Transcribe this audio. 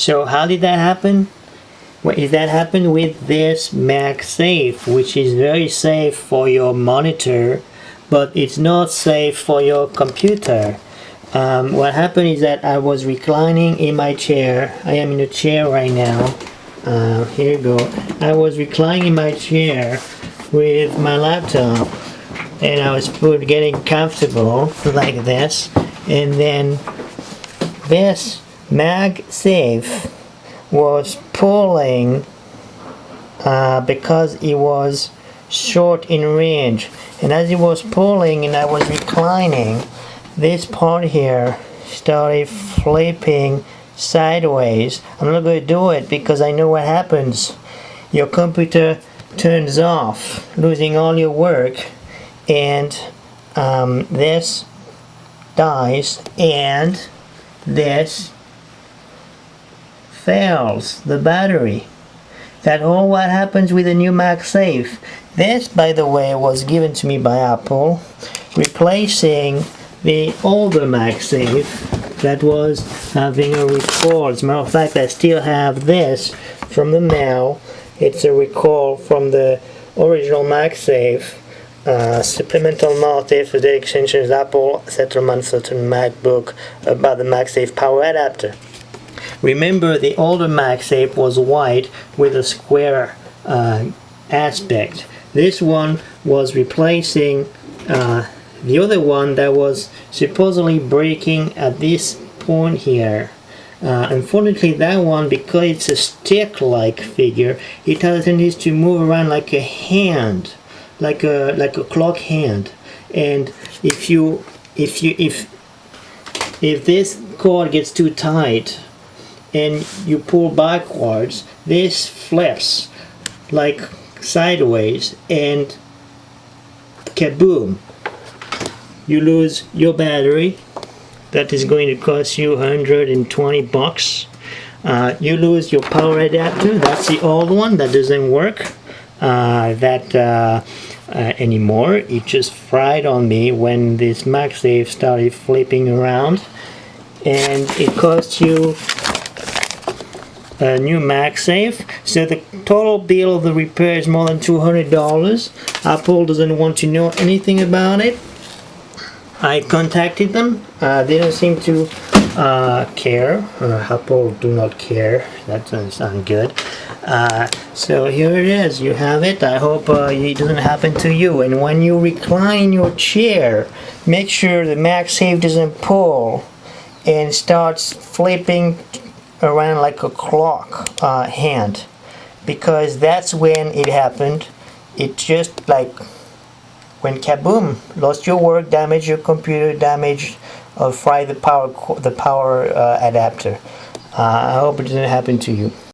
So how did that happen? Well, that happened with this Magsafe, which is very safe for your monitor, but it's not safe for your computer. What happened is that I was reclining in my chair. I am in a chair right now. Here you go. I was reclining in my chair with my laptop, and I was getting comfortable like this, and then this Magsafe was pulling because it was short in range, and as it was pulling and I was reclining, this part here started flipping sideways. I'm not going to do it because I know what happens. Your computer turns off, losing all your work, and this dies, and this fails the battery. That's all what happens with the new Magsafe. This, by the way, was given to me by Apple, replacing the older Magsafe that was having a recall. As a matter of fact, I still have this from the mail. It's a recall from the original Magsafe. Supplemental notice for the extensions Apple settlement certain MacBook about the Magsafe power adapter. Remember, the older Magsafe was white with a square aspect. This one was replacing the other one that was supposedly breaking at this point here. Unfortunately, that one, because it's a stick-like figure, it has a tendency to move around like a hand, like a clock hand. And if this cord gets too tight and you pull backwards, this flips like sideways, and KaBoom, you lose your battery. That is going to cost you $120. You lose your power adapter. That's the old one that doesn't work anymore. It just fried on me when this Magsafe started flipping around, and it cost you a new Magsafe. So the total bill of the repair is more than $200. Apple doesn't want to know anything about it. I contacted them. They don't seem to care. Apple do not care. That doesn't sound good. So here it is. You have it. I hope it doesn't happen to you. And when you recline your chair, make sure the Magsafe doesn't pull and starts flipping around like a clock hand, because that's when it happened. It just like when KaBoom, lost your work, damaged your computer, damaged or fried the power adapter. I hope it doesn't happen to you.